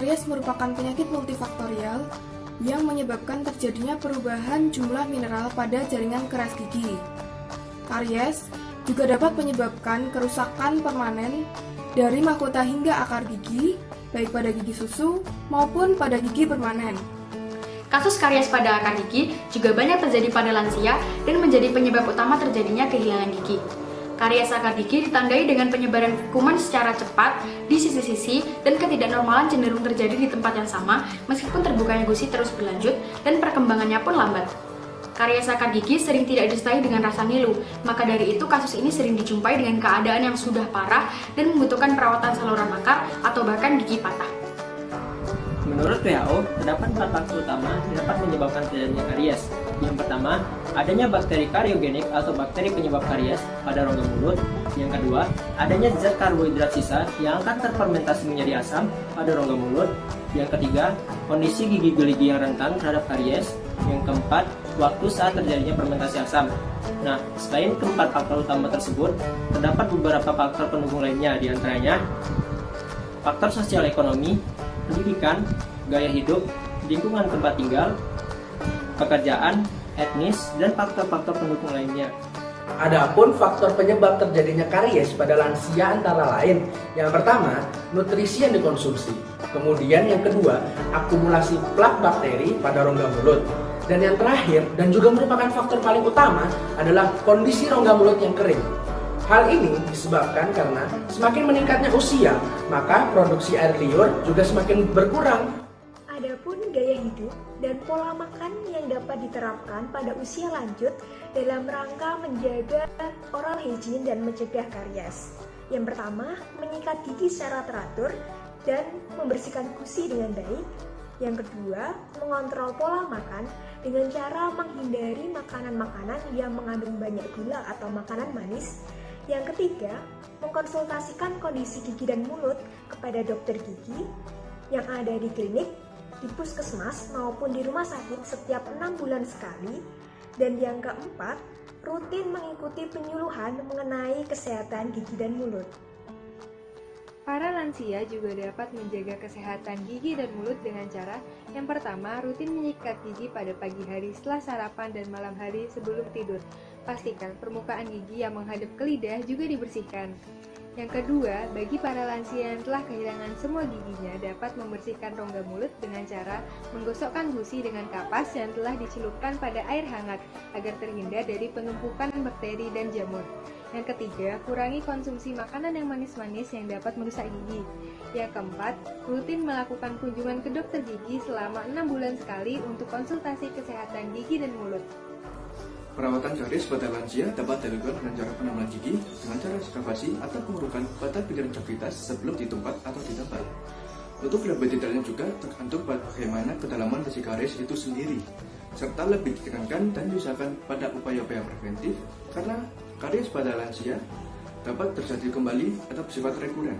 Karies merupakan penyakit multifaktorial yang menyebabkan terjadinya perubahan jumlah mineral pada jaringan keras gigi. Karies juga dapat menyebabkan kerusakan permanen dari mahkota hingga akar gigi, baik pada gigi susu maupun pada gigi permanen. Kasus karies pada akar gigi juga banyak terjadi pada lansia dan menjadi penyebab utama terjadinya kehilangan gigi. Karies akar gigi ditandai dengan penyebaran kuman secara cepat di sisi-sisi dan ketidaknormalan cenderung terjadi di tempat yang sama meskipun terbukanya gusi terus berlanjut dan perkembangannya pun lambat. Karies akar gigi sering tidak disertai dengan rasa ngilu, maka dari itu kasus ini sering dijumpai dengan keadaan yang sudah parah dan membutuhkan perawatan saluran akar atau bahkan gigi patah. Menurut WHO, terdapat 4 faktor utama yang dapat menyebabkan terjadinya karies. Yang pertama, adanya bakteri kariogenik atau bakteri penyebab karies pada rongga mulut. Yang kedua, adanya zat karbohidrat sisa yang akan terfermentasi menjadi asam pada rongga mulut. Yang ketiga, kondisi gigi geligi yang rentan terhadap karies. Yang keempat, waktu saat terjadinya fermentasi asam. Nah, selain keempat faktor utama tersebut, terdapat beberapa faktor pendukung lainnya, diantaranya faktor sosial ekonomi, pendidikan, gaya hidup, lingkungan tempat tinggal, pekerjaan, etnis, dan faktor-faktor pendukung lainnya. Adapun faktor penyebab terjadinya karies pada lansia antara lain, yang pertama, nutrisi yang dikonsumsi. Kemudian yang kedua, akumulasi plak bakteri pada rongga mulut. Dan yang terakhir, dan juga merupakan faktor paling utama, adalah kondisi rongga mulut yang kering. Hal ini disebabkan karena semakin meningkatnya usia, maka produksi air liur juga semakin berkurang. Adapun gaya hidup dan pola makan yang dapat diterapkan pada usia lanjut dalam rangka menjaga oral hygiene dan mencegah karies. Yang pertama, menyikat gigi secara teratur dan membersihkan gusi dengan baik. Yang kedua, mengontrol pola makan dengan cara menghindari makanan-makanan yang mengandung banyak gula atau makanan manis. Yang ketiga, mengkonsultasikan kondisi gigi dan mulut kepada dokter gigi yang ada di klinik, di puskesmas maupun di rumah sakit setiap 6 bulan sekali. Dan yang keempat, rutin mengikuti penyuluhan mengenai kesehatan gigi dan mulut. Para lansia juga dapat menjaga kesehatan gigi dan mulut dengan cara yang pertama, rutin menyikat gigi pada pagi hari setelah sarapan dan malam hari sebelum tidur. Pastikan permukaan gigi yang menghadap ke lidah juga dibersihkan. Yang kedua, bagi para lansia yang telah kehilangan semua giginya dapat membersihkan rongga mulut dengan cara menggosokkan gusi dengan kapas yang telah dicelupkan pada air hangat agar terhindar dari penumpukan bakteri dan jamur. Yang ketiga, kurangi konsumsi makanan yang manis-manis yang dapat merusak gigi. Yang keempat, rutin melakukan kunjungan ke dokter gigi selama 6 bulan sekali untuk konsultasi kesehatan gigi dan mulut. Perawatan karies pada lansia dapat dilakukan dengan cara penambahan gigi dengan cara ekskavasi atau pengurukan pada pinggiran cavitas sebelum ditumpat atau ditempel. Untuk lebih detailnya juga tergantung bagaimana kedalaman lesi karies itu sendiri, serta lebih ditekankan dan diusahakan pada upaya-upaya preventif karena karies pada lansia dapat terjadi kembali atau bersifat rekuren.